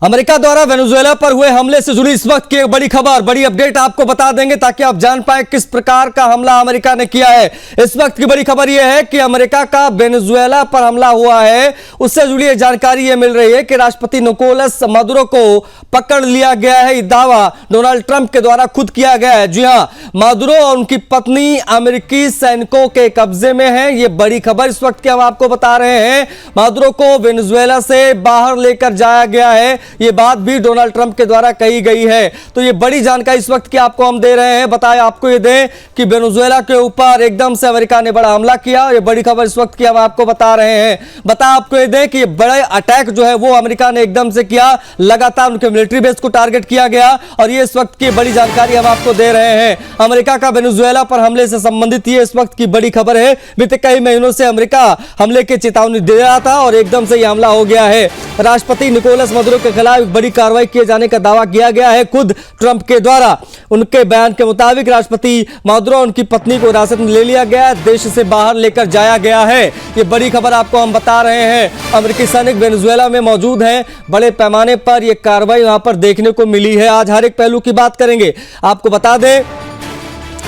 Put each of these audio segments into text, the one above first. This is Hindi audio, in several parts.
अमेरिका द्वारा वेनेजुएला पर हुए हमले से जुड़ी इस वक्त की एक बड़ी खबर, बड़ी अपडेट आपको बता देंगे ताकि आप जान पाए किस प्रकार का हमला अमेरिका ने किया है। इस वक्त की बड़ी खबर यह है कि अमेरिका का वेनेजुएला पर हमला हुआ है, उससे जुड़ी जानकारी यह मिल रही है कि राष्ट्रपति निकोलस मदुरो को पकड़ लिया गया है। यह दावा डोनाल्ड ट्रंप के द्वारा खुद किया गया है। जी हां, मदुरो और उनकी पत्नी अमेरिकी सैनिकों के कब्जे में है। यह बड़ी खबर इस वक्त की हम आपको बता रहे हैं। मदुरो को वेनेजुएला से बाहर लेकर जाया गया है, ये बात भी डोनाल्ड ट्रंप के द्वारा कही गई है। तो ये बड़ी जानकारी इस वक्त की आपको हम दे रहे हैं। बताएं आपको ये दें कि वेनेजुएला के ऊपर एकदम से अमेरिका ने बड़ा हमला किया। ये बड़ी खबर इस वक्त की हम आपको बता रहे हैं। बता आपको ये दें कि ये बड़े अटैक जो है वो अमेरिका ने एकदम से किया, लगातार उनके मिलिट्री बेस को टारगेट किया गया और ये इस वक्त की बड़ी जानकारी हम आपको दे रहे हैं। अमेरिका का वेनेजुएला पर हमले से संबंधित ये इस वक्त की बड़ी खबर है। बीते कई महीनों से अमेरिका हमले की चेतावनी दे रहा था और एकदम से यह हमला हो गया है। राष्ट्रपति निकोलस मदुरो के खिलाफ बड़ी कार्रवाई किए जाने का दावा किया गया है खुद ट्रंप के द्वारा। उनके बयान के मुताबिक राष्ट्रपति मदुरो और उनकी पत्नी को हिरासत में ले लिया गया, देश से बाहर लेकर जाया गया है। ये बड़ी खबर आपको हम बता रहे हैं। अमेरिकी सैनिक वेनेजुएला में मौजूद हैं, बड़े पैमाने पर यह कार्रवाई वहां पर देखने को मिली है। आज हर एक पहलू की बात करेंगे। आपको बता दें,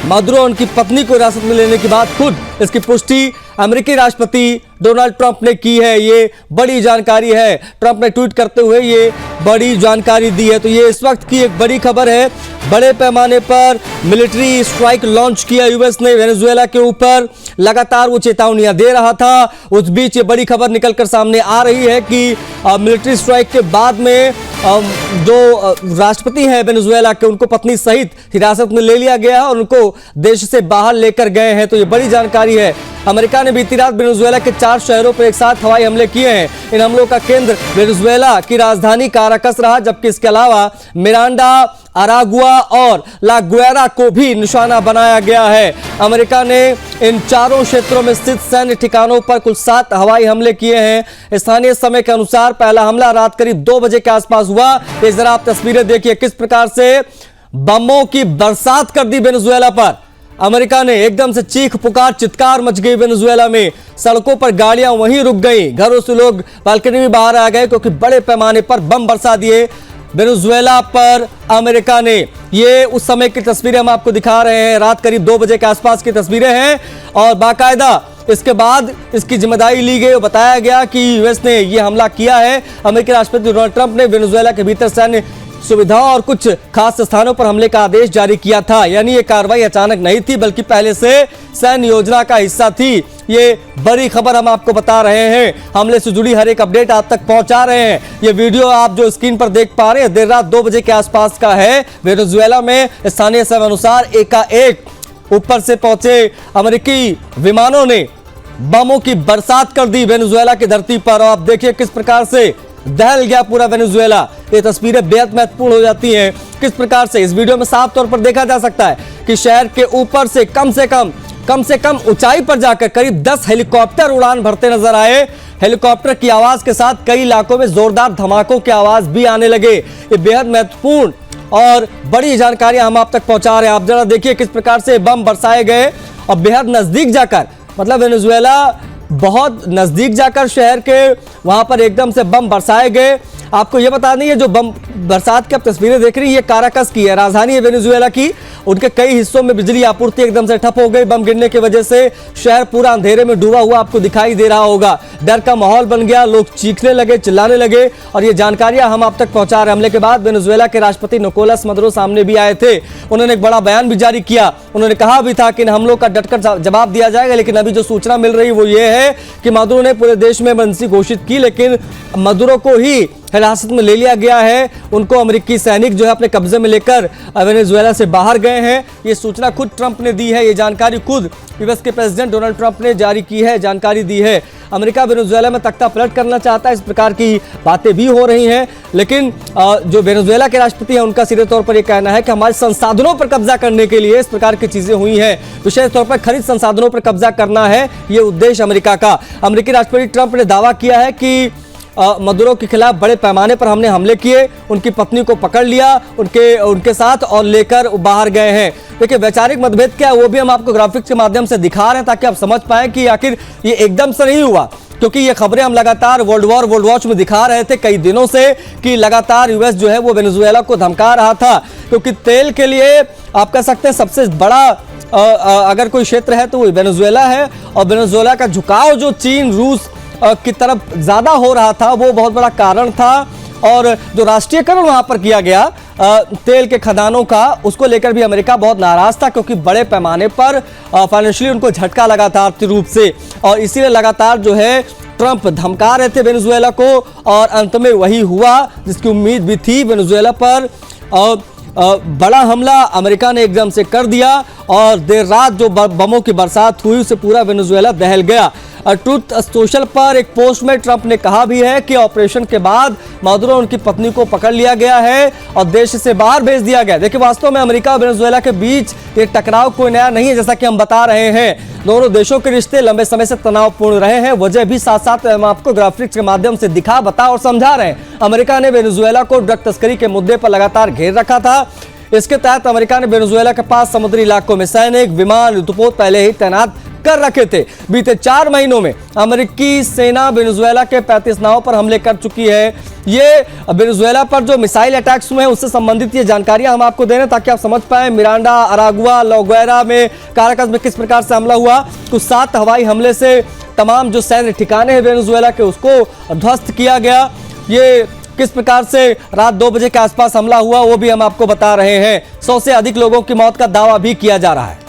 मदुरो और उनकी पत्नी को हिरासत में लेने के बाद खुद इसकी पुष्टि अमेरिकी राष्ट्रपति डोनाल्ड ट्रंप ने की है। ये बड़ी जानकारी है, ट्रंप ने ट्वीट करते हुए ये बड़ी जानकारी दी है। तो ये इस वक्त की एक बड़ी खबर है। बड़े पैमाने पर मिलिट्री स्ट्राइक लॉन्च किया यूएस ने वेनेजुएला के ऊपर, लगातार वो चेतावनियां दे रहा था। उस बीच ये बड़ी खबर निकलकर सामने आ रही है कि मिलिट्री स्ट्राइक के बाद में जो राष्ट्रपति हैं वेनेजुएला के, उनको पत्नी सहित हिरासत में ले लिया गया और उनको देश से बाहर लेकर गए हैं। तो ये बड़ी जानकारी है। अमेरिका ने बीती रात वेनेजुएला के 4 शहरों पर एक साथ हवाई हमले किए हैं। इन हमलों का केंद्र वेनेजुएला की राजधानी काराकस रहा, जबकि इसके अलावा मिरांडा, अरागुआ और ला गुएरा को भी निशाना बनाया गया है। अमेरिका ने इन चारों क्षेत्रों में स्थित सैन्य ठिकानों पर कुल 7 हवाई हमले किए हैं। स्थानीय समय के अनुसार पहला हमला रात करीब 2 बजे के आसपास हुआ। इस जरा आप तस्वीरें देखिए किस प्रकार से बमों की बरसात कर दी वेनेजुएला पर। अमेरिका ने एकदम से चीख पुकार, चित्कार मच गई वेनेजुएला में। सड़कों पर गाड़ियां वहीं रुक गई, घरों से लोग बालकनी में बाहर आ गए क्योंकि बड़े पैमाने पर बम बरसा दिए वेनेजुएला पर अमेरिका ने। ये उस समय की तस्वीरें हम आपको दिखा रहे हैं, रात करीब 2 बजे के आसपास की तस्वीरें हैं और बाकायदा इसके बाद इसकी जिम्मेदारी ली गई और बताया गया कि यूएस ने यह हमला किया है। अमेरिकी राष्ट्रपति डोनाल्ड ट्रंप ने वेनेजुएला के भीतर सैन्य सुविधाओं और कुछ खास स्थानों पर हमले का आदेश जारी किया था। यानी ये कार्रवाई अचानक नहीं थी बल्कि पहले से सैन्य योजना का हिस्सा थी। ये बड़ी खबर हम आपको बता रहे हैं। हमले से जुड़ी हर एक अपडेट आप तक पहुंचा रहे हैं। ये वीडियो आप जो स्क्रीन पर देख पा रहे हैं देर रात 2 बजे के आसपास का है। वेनेजुएला में स्थानीय समय अनुसार एकाएक ऊपर से पहुंचे अमेरिकी विमानों ने बमों की बरसात कर दी वेनेजुएला की धरती पर। और आप देखिए किस प्रकार से दहल गया पूरा वेनेजुएला। ये तस्वीरें बेहद महत्वपूर्ण हो जाती हैं। किस प्रकार से इस वीडियो में साफ तौर पर देखा जा सकता है कि शहर के ऊपर से कम से कम ऊंचाई पर जाकर करीब 10 हेलीकॉप्टर उड़ान भरते नजर आए। हेलीकॉप्टर की आवाज के साथ कई इलाकों में जोरदार धमाकों की आवाज भी आने लगे। ये बेहद महत्वपूर्ण और बड़ी जानकारियां हम आप तक पहुंचा रहे हैं। आप जरा देखिए किस प्रकार से बम बरसाए गए और बेहद नजदीक जाकर, मतलब वेनेजुएला बहुत नजदीक जाकर शहर के वहां पर एकदम से बम बरसाए गए। आपको यह बता दें, ये जो बम बरसात की आप तस्वीरें देख रही है, ये काराकस की है, राजधानी है वेनेजुएला की। उनके कई हिस्सों में बिजली आपूर्ति एकदम से ठप हो गई बम गिरने की वजह से। शहर पूरा अंधेरे में डूबा हुआ आपको दिखाई दे रहा होगा। डर का माहौल बन गया, लोग चीखने लगे, चिल्लाने लगे और ये जानकारियां हम आप तक पहुंचा रहे हैं। हमले के बाद वेनेजुएला के राष्ट्रपति निकोलस मदुरो सामने भी आए थे। उन्होंने एक बड़ा बयान भी जारी किया। उन्होंने कहा भी था कि इन हमलों का डटकर जवाब दिया जाएगा, लेकिन अभी जो सूचना मिल रही वो ये है कि मदुरो ने पूरे देश में इमरजेंसी घोषित की, लेकिन मदुरो को ही हिरासत में ले लिया गया है। उनको अमेरिकी सैनिक जो है अपने कब्जे में लेकर वेनेजुएला से बाहर गए हैं। ये सूचना खुद ट्रंप ने दी है। ये जानकारी खुद यूएस के प्रेसिडेंट डोनाल्ड ट्रंप ने जारी की है, जानकारी दी है। अमेरिका वेनेजुएला में तख्ता पलट करना चाहता है, इस प्रकार की बातें भी हो रही हैं। लेकिन जो वेनेजुएला के राष्ट्रपति हैं उनका सीधे तौर पर यह कहना है कि हमारे संसाधनों पर कब्जा करने के लिए इस प्रकार की चीजें हुई हैं। विशेष तौर पर खनिज संसाधनों पर कब्जा करना है ये उद्देश्य अमेरिका का। अमेरिकी राष्ट्रपति ट्रंप ने दावा किया है कि मदुरो के खिलाफ बड़े पैमाने पर हमने हमले किए, उनकी पत्नी को पकड़ लिया, उनके साथ और लेकर बाहर गए हैं। देखिए वैचारिक मतभेद क्या है वो भी हम आपको ग्राफिक्स के माध्यम से दिखा रहे हैं ताकि आप समझ पाए कि आखिर ये एकदम से नहीं हुआ। क्योंकि ये खबरें हम लगातार वर्ल्ड वॉच में दिखा रहे थे कई दिनों से कि लगातार यूएस जो है वो वेनेजुएला को धमका रहा था, क्योंकि तेल के लिए आप कह सकते हैं सबसे बड़ा अगर कोई क्षेत्र है तो वो वेनेजुएला है। और वेनेजुएला का झुकाव जो चीन रूस की तरफ ज्यादा हो रहा था वो बहुत बड़ा कारण था। और जो राष्ट्रीयकरण वहां पर किया गया तेल के खदानों का, उसको लेकर भी अमेरिका बहुत नाराज था, क्योंकि बड़े पैमाने पर फाइनेंशियली उनको झटका लगा था आर्थिक रूप से। और इसीलिए लगातार जो है ट्रंप धमका रहे थे वेनेजुएला को, और अंत में वही हुआ जिसकी उम्मीद भी थी। वेनेजुएला पर बड़ा हमला अमेरिका ने एकदम से कर दिया, और देर रात जो बमों की बरसात हुई उससे पूरा वेनेजुएला दहल गया। ट्रूथ सोशल पर एक पोस्ट में ट्रंप ने कहा भी है कि ऑपरेशन के बाद मादुरो उनकी पत्नी को पकड़ लिया गया है और देश से बाहर भेज दिया गया। देखिए, वास्तव में अमेरिका और वेनेजुएला के बीच ये टकराव कोई नया नहीं है, जैसा कि हम बता रहे हैं। दोनों देशों के रिश्ते लंबे समय से तनावपूर्ण रहे हैं। वजह भी साथ साथ हम आपको ग्राफिक्स के माध्यम से दिखा, बता और समझा रहे हैं। अमेरिका ने वेनेजुएला को ड्रग तस्करी के मुद्दे पर लगातार घेर रखा था। इसके तहत अमेरिका ने वेनेजुएला के पास समुद्री इलाकों में सैनिक, विमान, युद्धपोत पहले ही तैनात कर रखे थे। बीते 4 महीनों में अमेरिकी सेना वेनेजुएला के 35 नावों पर हमले कर चुकी है। ये वेनेजुएला पर जो मिसाइल अटैक्स हुए हैं उससे संबंधित ये जानकारियां हम आपको दे रहे हैं ताकि आप समझ पाए मिरांडा, अरागुआ, लोगुएरा में, काराकस में किस प्रकार से हमला हुआ। कुछ 7 हवाई हमले से तमाम जो सैन्य ठिकाने हैं वेनेजुएला के उसको ध्वस्त किया गया। ये किस प्रकार से रात 2 बजे के आसपास हमला हुआ वो भी हम आपको बता रहे हैं। 100 से अधिक लोगों की मौत का दावा भी किया जा रहा है।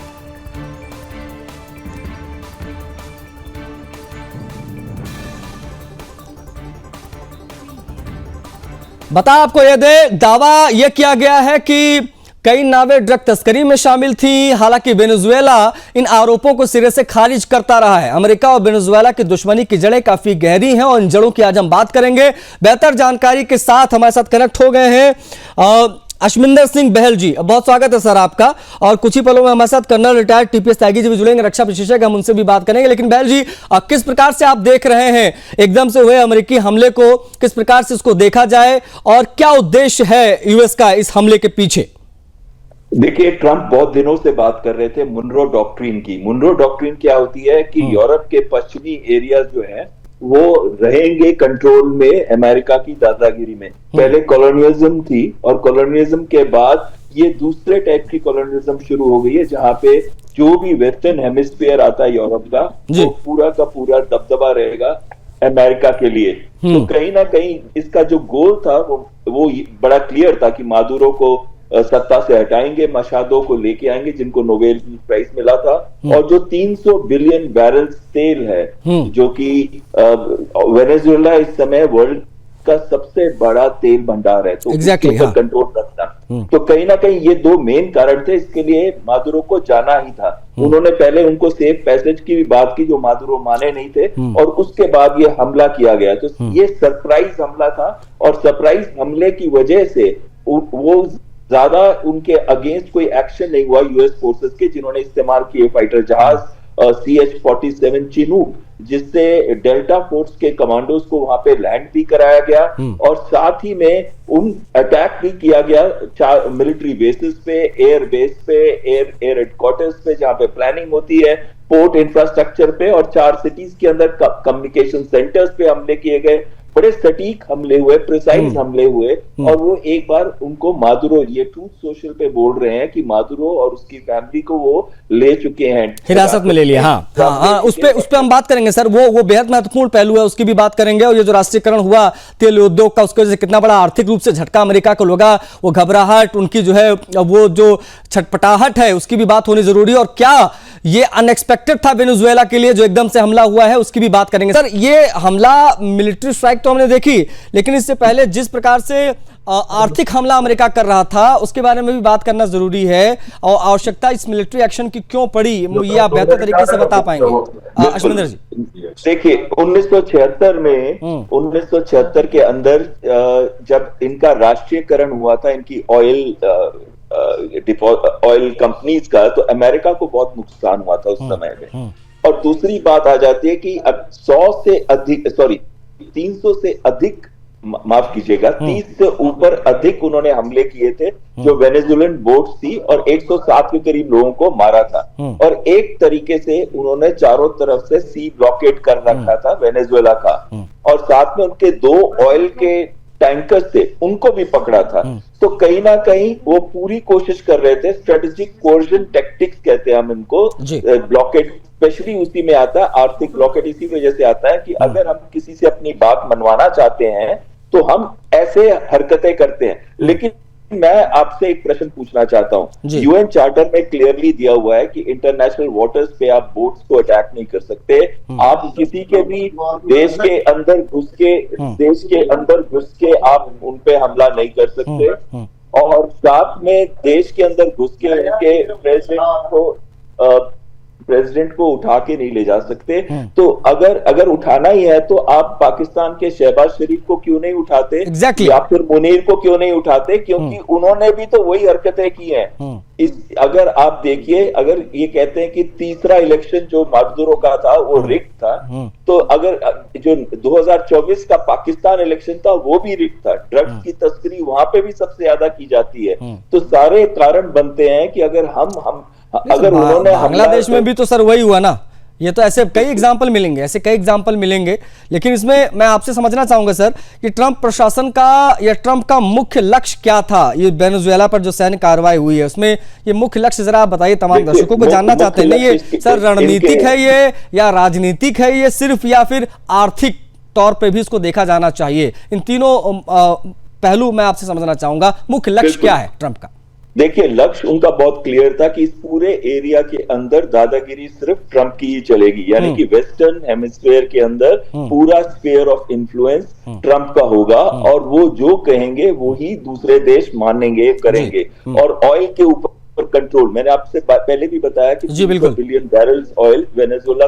बता आपको यह दे, दावा यह किया गया है कि कई नावें ड्रग तस्करी में शामिल थी। हालांकि वेनेजुएला इन आरोपों को सिरे से खारिज करता रहा है। अमेरिका और वेनेजुएला की दुश्मनी की जड़ें काफी गहरी हैं और इन जड़ों की आज हम बात करेंगे। बेहतर जानकारी के साथ हमारे साथ कनेक्ट हो गए हैं अशमिंदर सिंह बहल जी। बहुत स्वागत है सर आपका। और कुछ ही पलों में हमारे साथ colonel retired TPS Tyagi ji भी जुड़ेंगे, रक्षा विशेषज्ञ, हम उनसे भी बात करेंगे। लेकिन बहल जी, किस प्रकार से आप देख रहे हैं एकदम से हुए अमेरिकी हमले को, किस प्रकार से इसको देखा जाए और क्या उद्देश्य है यूएस का इस हमले के पीछे? देखिए, ट्रंप बहुत दिनों से बात कर रहे थे मुनरो डॉक्ट्रिन की। मुनरो डॉक्ट्रिन क्या होती है कि यूरोप के पश्चिमी एरिया जो है वो रहेंगे कंट्रोल में अमेरिका की दादागिरी में। पहले कॉलोनियलिज्म थी और कॉलोनियलिज्म के बाद ये दूसरे टाइप की कॉलोनियलिज्म शुरू हो गई है, जहां पे जो भी वेस्टर्न हेमिस्फीयर आता है यूरोप का वो पूरा का पूरा दबदबा रहेगा अमेरिका के लिए। तो कहीं ना कहीं इसका जो गोल था वो बड़ा क्लियर था कि मादुरो को सत्ता से हटाएंगे, मशादो को लेके आएंगे जिनको नोबेल प्राइज मिला था, और जो 300 बिलियन बैरल तेल है जो कि वेनेजुएला इस समय वर्ल्ड का सबसे बड़ा तेल भंडार है, तो कंट्रोल रखना। तो कहीं ना कहीं ये 2 मेन कारण थे। इसके लिए मादुरो को जाना ही था। उन्होंने पहले उनको सेफ पैसेज की भी बात की जो मादुरो माने नहीं थे, और उसके बाद ये हमला किया गया। तो ये सरप्राइज हमला था, और सरप्राइज हमले की वजह से वो ज्यादा उनके अगेंस्ट कोई एक्शन नहीं हुआ यूएस फोर्सेस के, जिन्होंने इस्तेमाल किए फाइटर जहाज CH-47 चिनूक, जिससे डेल्टा फोर्स के कमांडोज को वहां पे लैंड भी कराया गया, और साथ ही में उन अटैक भी किया गया 4 मिलिट्री बेसिस पे, एयर बेस पे, एयर हेडक्वार्टर्स पे जहां पे प्लानिंग होती है, पोर्ट इंफ्रास्ट्रक्चर पे, और 4 सिटीज के अंदर कम्युनिकेशन सेंटर्स पे हमले किए गए। बड़े सटीक हमले हुए, प्रिसाइज हमले हुए, और वो एक बार उनको मादुरो, ये ट्रूथ सोशल पे बोल रहे हैं कि मादुरो और उसकी फैमिली को वो ले चुके हैं, हिरासत में ले लिया। हाँ, उस पे हम बात करेंगे सर। वो बेहद महत्वपूर्ण पहलू है, उसकी भी बात करेंगे। और ये जो राष्ट्रीयकरण हुआ तेल उद्योग का, उसकी वजह से कितना बड़ा आर्थिक रूप से झटका अमेरिका को लगा, वो घबराहट, उनकी जो है वो जो छटपटाहट है, उसकी भी बात होनी जरूरी है। और क्या ये अनएक्सपेक्टेड था वेनेजुएला के लिए जो एकदम से हमला हुआ है, उसकी भी बात करेंगे। सर, ये हमला मिलिट्री स्ट्राइक तो हमने देखी, लेकिन इससे पहले जिस प्रकार से आर्थिक हमला अमेरिका कर रहा था उसके बारे में भी बात करना जरूरी है। और आवश्यकता इस मिलिट्री एक्शन की क्यों पड़ी, ये आप बेहतर तरीके से बता पाएंगे अशमिंदर जी? देखिए, 1976 के अंदर जब इनका राष्ट्रीयकरण हुआ था, इनकी ऑयल कंपनीज का, तो अमेरिका को बहुत नुकसान हुआ था उस समय में। और दूसरी बात आ जाती है कि अब 300 से अधिक माफ कीजिएगा 30 से ऊपर अधिक उन्होंने हमले किए थे जो वेनेजुएलन बोट्स थी और 107 के करीब लोगों को मारा था। और एक तरीके से उन्होंने चारों तरफ से सी ब्लॉकेट कर रखा था वेनेजुएला का, और साथ में उनके 2 ऑयल के टैंकर्स थे उनको भी पकड़ा था। तो कहीं ना कहीं वो पूरी कोशिश कर रहे थे, स्ट्रेटेजिक कोर्जन टैक्टिक्स कहते हैं हम इनको, ब्लॉकेट स्पेशली उसी में आता है, आर्थिक ब्लॉकेट इसी वजह से आता है कि अगर हम किसी से अपनी बात मनवाना चाहते हैं तो हम ऐसे हरकतें करते हैं। लेकिन मैं आपसे एक प्रश्न पूछना चाहता हूं, यूएन चार्टर में क्लियरली दिया हुआ है कि इंटरनेशनल वाटर्स पे आप बोट्स को अटैक नहीं कर सकते, आप किसी के भी देश के अंदर घुस के आप उन पे हमला नहीं कर सकते, और साथ में देश के अंदर घुस के उनके प्रेसिडेंट को उठा के नहीं ले जा सकते। तो अगर उठाना ही है तो आप पाकिस्तान के शहबाज शरीफ को क्यों नहीं उठाते, या फिर मुनीर को क्यों नहीं उठाते, क्योंकि उन्होंने भी तो वही हरकतें की हैं। अगर आप देखिए, अगर ये कहते हैं कि तीसरा इलेक्शन जो मजदूरों का था वो रिग्ड था, तो अगर जो 2024 का पाकिस्तान इलेक्शन था वो भी रिग्ड था, ड्रग्स की तस्करी वहां पे भी सबसे ज्यादा की जाती है। तो सारे कारण बनते हैं कि अगर उन्होंने बांग्लादेश में भी तो सर वही हुआ ना, ये तो ऐसे कई एग्जाम्पल मिलेंगे। लेकिन इसमें मैं आपसे समझना चाहूंगा सर कि ट्रंप प्रशासन का या ट्रंप का मुख्य लक्ष्य क्या था, ये वेनेजुएला पर जो सैन्य कार्रवाई हुई है उसमें ये मुख्य लक्ष्य जरा आप बताइए, तमाम दर्शकों को जानना चाहते हैं। नहीं ये सर रणनीतिक है ये या राजनीतिक है ये सिर्फ, या फिर आर्थिक तौर पर भी इसको देखा जाना चाहिए? इन तीनों पहलू मैं आपसे समझना चाहूंगा, मुख्य लक्ष्य क्या है ट्रंप का? देखिए, लक्ष्य उनका बहुत क्लियर था कि इस पूरे एरिया के अंदर दादागिरी सिर्फ ट्रंप की ही चलेगी, यानी कि वेस्टर्न हेमिस्फीयर के अंदर पूरा स्फीयर ऑफ इन्फ्लुएंस ट्रंप का होगा, और वो जो कहेंगे वो ही दूसरे देश मानेंगे, करेंगे। और ऑयल के ऊपर कंट्रोल, मैंने आपसे पहले भी बताया कि 200 billion barrels oil Venezuela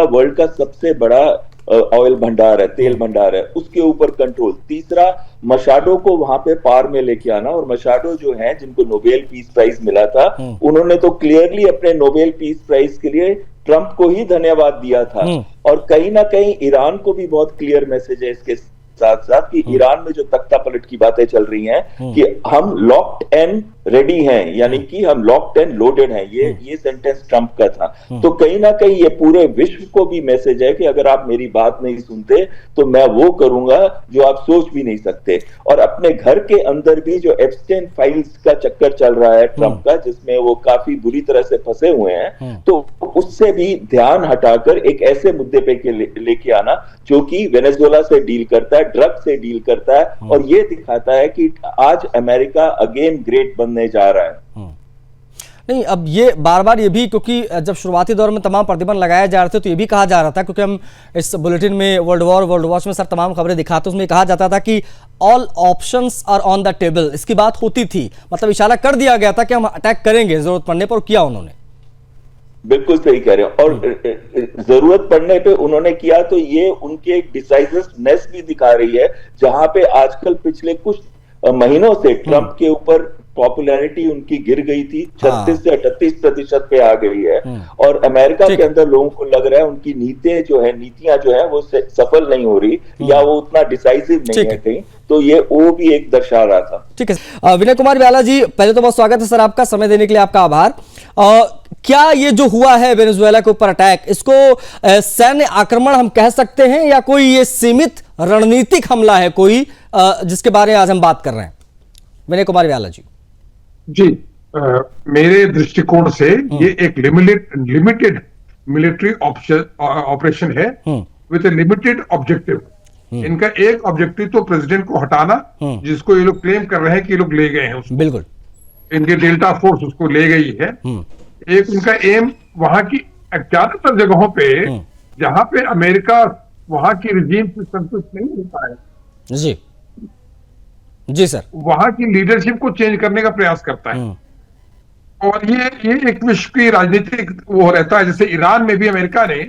world का सबसे बड़ा ऑयल भंडार है, तेल भंडार है, उसके ऊपर कंट्रोल। तीसरा, मशाडो को वहां पे पार में लेके आना, और मशाडो जो है जिनको नोबेल पीस प्राइज मिला था, उन्होंने तो क्लियरली अपने नोबेल पीस प्राइज के लिए ट्रंप को ही धन्यवाद दिया था। और कहीं ना कहीं ईरान को भी बहुत क्लियर मैसेज है इसके साथ साथ कि ईरान में जो तख्ता पलट की बातें चल रही हैं कि हम लॉक्ड एंड रेडी हैं, यानी कि हम लॉक्ड एंड लोडेड हैं, ये सेंटेंस ट्रंप का था। तो कहीं ना कहीं ये पूरे विश्व को भी मैसेज है कि अगर आप मेरी बात नहीं सुनते तो मैं वो करूंगा जो आप सोच भी नहीं सकते। और अपने घर के अंदर भी जो एप्स्टेन फाइल्स का चक्कर चल रहा है ट्रंप का, जिसमें वो काफी बुरी तरह से फंसे हुए हैं, तो उससे भी ध्यान हटाकर एक ऐसे मुद्दे पे लेके आना जो कि वेनेजुएला से डील करता है, ड्रग से डील करता है, और ये दिखाता है कि आज अमेरिका अगेन ग्रेट बनने जा रहा है। नहीं, अब ये बार बार ये भी, क्योंकि जब शुरुआती दौर में तमाम प्रतिबंध लगाए जा रहे थे तो ये भी कहा जा रहा था, क्योंकि हम इस बुलेटिन में वर्ल्ड वॉच में सर तमाम खबरें दिखाते, उसमें कहा जाता था कि all options are on the table, इसकी बात होती थी, मतलब इशारा कर दिया गया था कि हम अटैक करेंगे जरूरत पड़ने पर, किया उन्होंने। बिल्कुल सही कह रहे हो, और जरूरत पड़ने पे उन्होंने किया, तो ये उनके एक डिसाइसिवनेस भी दिखा रही है, जहां पे आजकल पिछले कुछ महीनों से ट्रंप के ऊपर पॉपुलैरिटी उनकी गिर गई थी, 36 से 38% पे आ गई है, और अमेरिका के अंदर लोगों को लग रहा है उनकी नीतियां जो है वो सफल नहीं हो रही, या वो उतना डिसाइसिव नहीं है कहीं, तो ये वो भी एक दर्शा रहा था। ठीक है, विनय कुमार ब्याला जी, पहले तो बहुत स्वागत है सर आपका, समय देने के लिए आपका आभार। क्या ये जो हुआ है वेनेजुएला के ऊपर अटैक, इसको सैन्य आक्रमण हम कह सकते हैं, या कोई ये सीमित रणनीतिक हमला है कोई, जिसके बारे में आज हम बात कर रहे हैं? विनय कुमार ब्याला जी। मेरे दृष्टिकोण से ये एक लिमिटेड मिलिट्री ऑपरेशन है विद ए लिमिटेड ऑब्जेक्टिव। इनका एक ऑब्जेक्टिव तो प्रेसिडेंट को हटाना, जिसको ये लोग क्लेम कर रहे हैं कि ये लोग ले गए हैं उसको, बिल्कुल इनके डेल्टा फोर्स उसको ले गई है। एक उनका एम वहां की ज्यादातर जगहों पे जहां पे अमेरिका वहां की रिजीम से संतुष्ट नहीं होता है, जी सर, वहां की लीडरशिप को चेंज करने का प्रयास करता है। और ये एक विश्व की राजनीतिक वो रहता है, जैसे ईरान में भी अमेरिका ने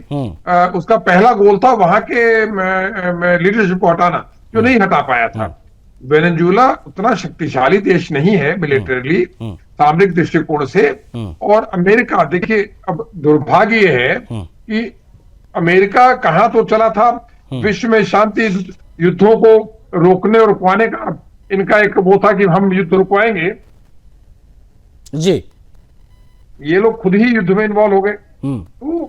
उसका पहला गोल था वहां के लीडरशिप को हटाना, जो नहीं हटा पाया था। वेनेजुएला उतना शक्तिशाली देश नहीं है मिलिटरीली, सामरिक दृष्टिकोण से, और अमेरिका, देखिए अब दुर्भाग्य ये है कि अमेरिका कहां तो चला था, विश्व में शांति युद्धों को रोकने और रुकवाने का इनका एक वो था कि हम युद्ध रुकवाएंगे, जी। ये लोग खुद ही युद्ध में इन्वॉल्व हो गए। हम्म।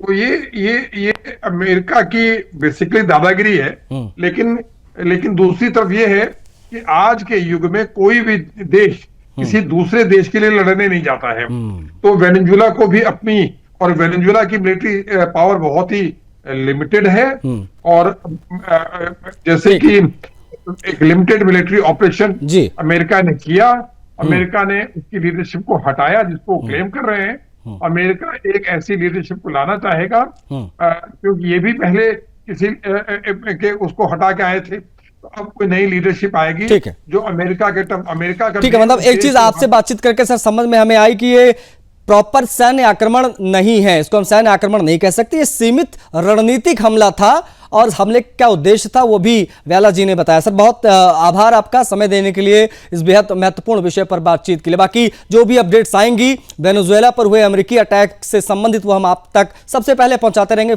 तो ये अमेरिका की बेसिकली दादागिरी है। लेकिन दूसरी तरफ ये है कि आज के युग में कोई भी देश किसी दूसरे देश के लिए लड़ने नहीं जाता है। तो वेनेजुएला को भी अपनी, और वेनेजुएला की मिलिट्री पावर बहुत ही लिमिटेड है, और जैसे कि एक लिमिटेड मिलिट्री ऑपरेशन अमेरिका ने किया, अमेरिका ने उसकी लीडरशिप को हटाया जिसको क्लेम कर रहे हैं। अमेरिका एक ऐसी लीडरशिप को लाना चाहेगा, क्योंकि ये भी पहले किसी के उसको हटा के आए थे। तो अब कोई नई लीडरशिप आएगी जो अमेरिका का ठीक है। मतलब एक चीज आपसे बातचीत करके सर समझ में हमें आई कि ये प्रॉपर सैन्य आक्रमण नहीं है, इसको हम सैन्य आक्रमण नहीं कह सकते, ये सीमित रणनीतिक हमला था, और हमले का उद्देश्य था वो भी व्याला जी ने बताया। सर बहुत आभार आपका समय देने के लिए इस बेहद महत्वपूर्ण विषय पर बातचीत के लिए। बाकी जो भी अपडेट्स आएंगी वेनेजुएला पर हुए अमेरिकी अटैक से संबंधित वो हम आप तक सबसे पहले पहुंचाते रहेंगे।